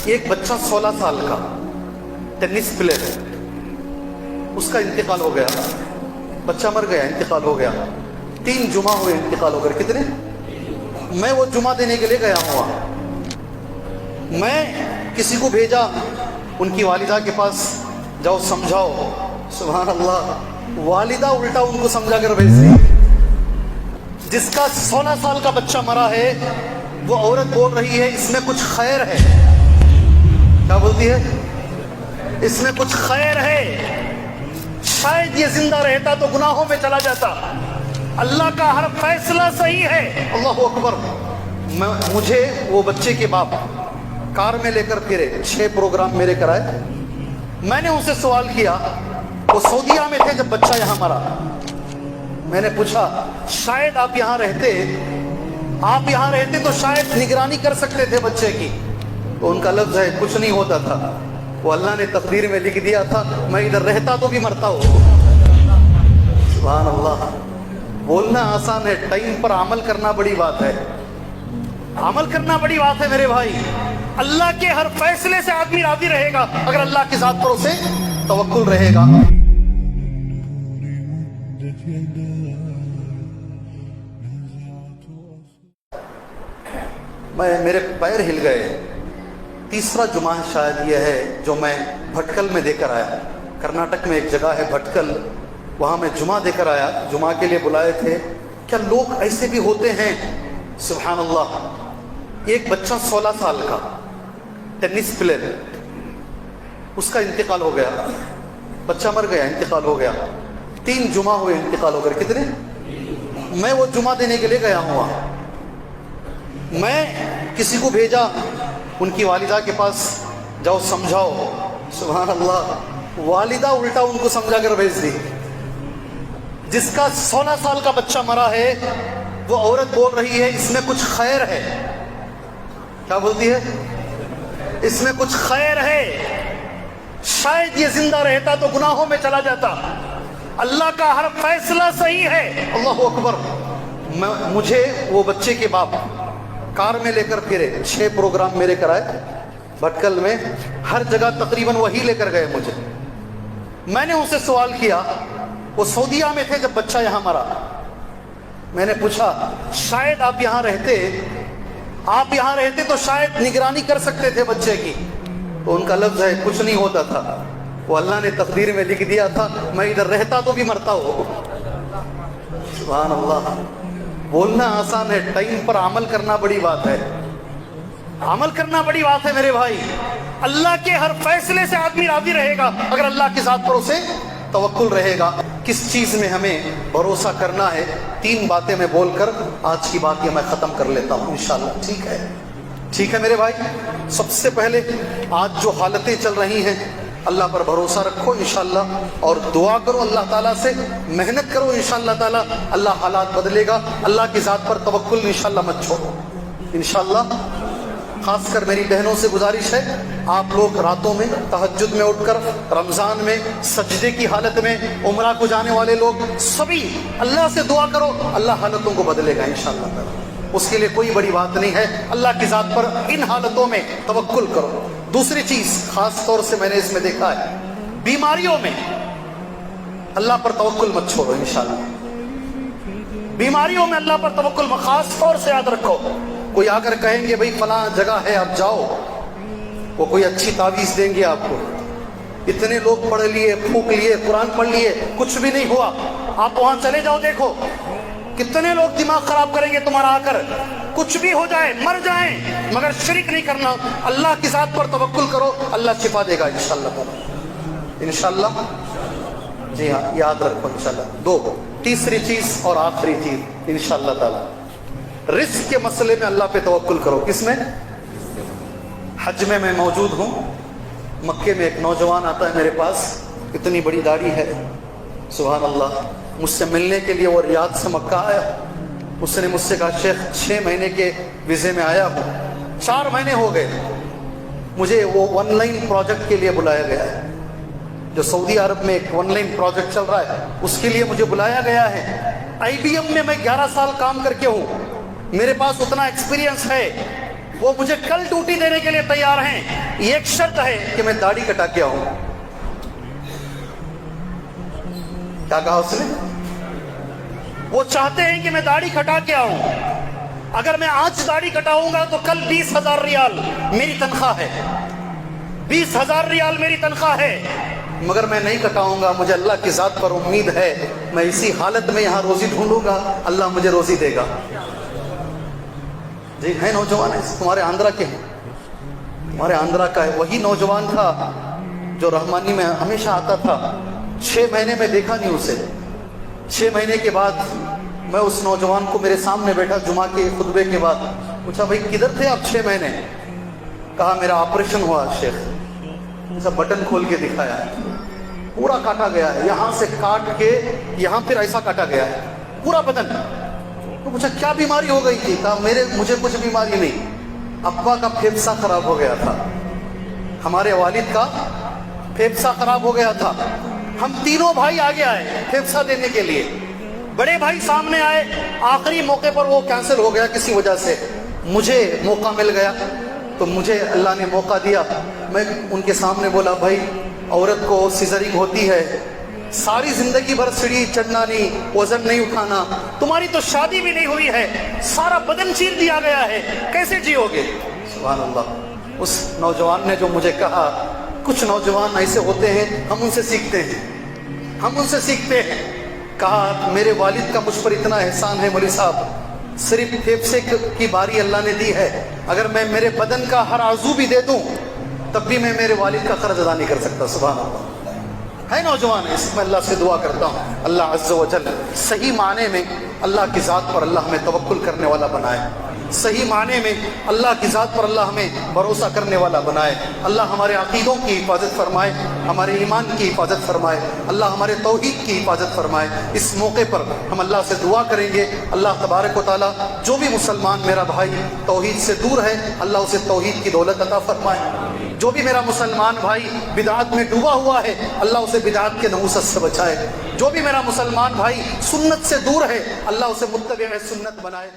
ایک بچہ 16 سال کا ٹینس پلیئر ہے، اس کا انتقال ہو گیا، بچہ مر گیا، انتقال ہو گیا، 3 جمعہ ہوئے انتقال ہو کر۔ کتنے؟ میں وہ جمعہ دینے کے لیے گیا ہوا، میں کسی کو بھیجا ان کی والدہ کے پاس، جاؤ سمجھاؤ۔ سبحان اللہ، والدہ الٹا ان کو سمجھا کر بھیج دی۔ جس کا 16 سال کا بچہ مرا ہے وہ عورت بول رہی ہے اس میں کچھ خیر ہے۔ کیا بولتی ہے؟ اس میں کچھ خیر ہے، شاید یہ زندہ رہتا تو گناہوں میں چلا جاتا۔ اللہ کا ہر فیصلہ صحیح ہے۔ اللہ اکبر۔ مجھے وہ بچے کے باپ کار میں لے کر پھرے، 6 پروگرام میرے کرائے۔ میں نے ان سے سوال کیا، وہ سعودیہ میں تھے جب بچہ یہاں مرا۔ میں نے پوچھا شاید آپ یہاں رہتے تو شاید نگرانی کر سکتے تھے بچے کی۔ تو ان کا لفظ ہے کچھ نہیں ہوتا تھا، وہ اللہ نے تقدیر میں لکھ دیا تھا، میں ادھر رہتا تو بھی مرتا ہوں۔ سبحان اللہ۔ بولنا آسان ہے، ٹائم پر عمل کرنا بڑی بات ہے۔ عمل کرنا بڑی بات ہے میرے بھائی۔ اللہ کے ہر فیصلے سے آدمی راضی رہے گا اگر اللہ کی ذات پر اسے توکل رہے گا۔ میرے پیر ہل گئے۔ تیسرا جمعہ شاید یہ ہے جو میں بھٹکل میں دے کر آیا۔ کرناٹک میں ایک جگہ ہے بھٹکل، وہاں میں جمعہ دے کر آیا، جمعہ کے لیے بلائے تھے۔ کیا لوگ ایسے بھی ہوتے ہیں؟ سبحان اللہ۔ ایک بچہ 16 سال کا ٹینس پلیئر ہے، اس کا انتقال ہو گیا، بچہ مر گیا، انتقال ہو گیا، 3 جمعہ ہوئے انتقال ہو کر۔ کتنے؟ میں وہ جمعہ دینے کے لیے گیا ہوا، میں کسی کو بھیجا ان کی والدہ کے پاس، جاؤ سمجھاؤ۔ سبحان اللہ، والدہ الٹا ان کو سمجھا کر بھیج دی۔ جس کا 16 سال کا بچہ مرا ہے وہ عورت بول رہی ہے اس میں کچھ خیر ہے۔ کیا بولتی ہے؟ اس میں کچھ خیر ہے، شاید یہ زندہ رہتا تو گناہوں میں چلا جاتا۔ اللہ کا ہر فیصلہ صحیح ہے۔ اللہ اکبر۔ مجھے وہ بچے کے باپ کار میں لے کر پھرے، 6 پروگرام میرے کرائے بھٹکل میں، ہر جگہ تقریباً وہی لے کر گئے مجھے۔ میں نے ان سے سوال کیا، وہ سعودیہ میں تھے جب بچہ یہاں مرا۔ میں نے پوچھا شاید آپ یہاں رہتے تو شاید نگرانی کر سکتے تھے بچے کی۔ تو ان کا لفظ ہے کچھ نہیں ہوتا تھا، وہ اللہ نے تقدیر میں لکھ دیا تھا، میں ادھر رہتا تو بھی مرتا ہوں۔ سبحان اللہ۔ بولنا آسان ہے، ٹائم پر عمل کرنا بڑی بات ہے۔ عمل کرنا بڑی بات ہے میرے بھائی۔ اللہ کے ہر فیصلے سے آدمی راضی رہے گا اگر اللہ کی ذات پر اسے توکل رہے گا۔ کس چیز میں ہمیں بھروسہ کرنا ہے، 3 باتیں میں بول کر آج کی بات یہ میں ختم کر لیتا ہوں انشاءاللہ۔ ٹھیک ہے میرے بھائی۔ سب سے پہلے آج جو حالتیں چل رہی ہیں، اللہ پر بھروسہ رکھو انشاءاللہ، اور دعا کرو اللہ تعالیٰ سے، محنت کرو انشاءاللہ تعالیٰ، اللہ حالات بدلے گا۔ اللہ کی ذات پر توکل انشاءاللہ مت چھوڑو انشاءاللہ۔ خاص کر میری بہنوں سے گزارش ہے، آپ لوگ راتوں میں تہجد میں اٹھ کر، رمضان میں سجدے کی حالت میں، عمرہ کو جانے والے لوگ سبھی اللہ سے دعا کرو، اللہ حالتوں کو بدلے گا انشاءاللہ تعالیٰ۔ اس کے لیے کوئی بڑی بات نہیں ہے، اللہ کی ذات پر ان حالتوں میں توکل کرو۔ دوسری چیز خاص طور سے میں نے اس میں دیکھا ہے، بیماریوں میں اللہ پر توکل مت چھوڑو انشاءاللہ۔ بیماریوں میں اللہ پر توکل خاص طور سے یاد رکھو۔ کوئی آ کر کہیں گے بھائی فلاں جگہ ہے آپ جاؤ، وہ کوئی اچھی تعویذ دیں گے آپ کو، اتنے لوگ پڑھ لیے، پھونک لیے، قرآن پڑھ لیے، کچھ بھی نہیں ہوا، آپ وہاں چلے جاؤ، دیکھو کتنے لوگ دماغ خراب کریں گے تمہارا آ کر، کچھ بھی ہو جائے، مر جائیں، مگر شرک نہیں کرنا۔ اللہ کی ذات پر توکل کرو، اللہ شفا دے گا انشاءاللہ تعالیٰ انشاءاللہ۔ جی ہاں، یاد رکھو انشاءاللہ۔ تیسری چیز اور آخری چیز انشاءاللہ تعالیٰ، رزق کے مسئلے میں اللہ پہ توکل کرو۔ کس میں؟ حج میں میں موجود ہوں، مکے میں ایک نوجوان آتا ہے میرے پاس، اتنی بڑی داڑھی ہے، سبحان اللہ، مجھ سے ملنے کے لیے وہ ریاض سے مکہ آیا۔ اس نے مجھ سے کہا شیخ 6 مہینے کے ویزے میں آیا ہوں، 4 مہینے ہو گئے، مجھے وہ آن لائن پروجیکٹ کے لیے بلایا گیا ہے، جو سعودی عرب میں ایک آن لائن پروجیکٹ چل رہا ہے، اس کے لیے مجھے بلایا گیا ہے۔ IBM میں میں 11 سال کام کر کے ہوں، میرے پاس اتنا ایکسپیرینس ہے، وہ مجھے کل ڈیوٹی دینے کے لیے تیار ہیں، یہ ایک شرط ہے کہ میں داڑھی کٹا کے آؤں۔ کیا کہا اس نے؟ وہ چاہتے ہیں کہ میں داڑھی کٹا کے آؤں، اگر میں آج داڑھی کٹاؤں گا تو کل 20,000 ریال میری تنخواہ ہے، 20,000 ریال میری تنخواہ ہے، مگر میں نہیں کٹاؤں گا، مجھے اللہ کی ذات پر امید ہے، میں اسی حالت میں یہاں روزی ڈھونڈوں گا، اللہ مجھے روزی دے گا۔ جی ہے نوجوان ہے، تمہارے آندھرا کے ہیں، تمہارے آندھرا کا ہے، وہی نوجوان تھا جو رحمانی میں ہمیشہ آتا تھا۔ 6 مہینے میں دیکھا نہیں اسے، 6 مہینے کے بعد میں اس نوجوان کو میرے سامنے بیٹھا جمعہ کے خطبے کے بعد پوچھا بھائی کدھر تھے آپ 6 مہینے؟ کہا میرا آپریشن ہوا شیخ، ایسا بٹن کھول کے دکھایا ہے، پورا کاٹا گیا ہے، یہاں سے کاٹ کے یہاں پھر ایسا کاٹا گیا ہے پورا بدن۔ تو پوچھا کیا بیماری ہو گئی تھی؟ کہا مجھے کچھ بیماری نہیں، ابا کا پھیپھڑا خراب ہو گیا تھا، ہمارے والد کا پھیپھڑا خراب ہو گیا تھا، ہم تینوں بھائی آگے آئے پھیپھڑا دینے کے لیے، بڑے بھائی سامنے آئے، آخری موقع پر وہ کینسل ہو گیا کسی وجہ سے، مجھے موقع مل گیا تو مجھے اللہ نے موقع دیا، میں ان کے سامنے بولا بھائی عورت کو سیزرنگ ہوتی ہے، ساری زندگی بھر سیڑھی چڑھنا نہیں، وزن نہیں اٹھانا، تمہاری تو شادی بھی نہیں ہوئی ہے، سارا بدن چیر دیا گیا ہے، کیسے جیو گے؟ سبحان اللہ۔ اس نوجوان نے جو مجھے کہا، کچھ نوجوان ایسے ہوتے ہیں، ہم ان سے سیکھتے ہیں، ہم ان سے سیکھتے ہیں۔ کہا میرے والد کا مجھ پر اتنا احسان ہے مولوی صاحب، صرف پھیپھڑے کی باری اللہ نے دی ہے، اگر میں میرے بدن کا ہر عضو بھی دے دوں تب بھی میں میرے والد کا قرض ادا نہیں کر سکتا۔ سبحان اللہ۔ ہے نوجوان، اس میں اللہ سے دعا کرتا ہوں اللہ عز و جل صحیح معنی میں اللہ کی ذات پر اللہ ہمیں توکل کرنے والا بنائے، صحیح معنی میں اللہ کی ذات پر اللہ ہمیں بھروسہ کرنے والا بنائے، اللہ ہمارے عقیدوں کی حفاظت فرمائے، ہمارے ایمان کی حفاظت فرمائے، اللہ ہمارے توحید کی حفاظت فرمائے۔ اس موقع پر ہم اللہ سے دعا کریں گے، اللہ تبارک و تعالیٰ جو بھی مسلمان میرا بھائی توحید سے دور ہے اللہ اسے توحید کی دولت عطا فرمائے، جو بھی میرا مسلمان بھائی بدعات میں ڈوبا ہوا ہے اللہ اسے بدعات کے نحوست سے بچائے، جو بھی میرا مسلمان بھائی سنت سے دور ہے اللہ اسے متبع سنت بنائے۔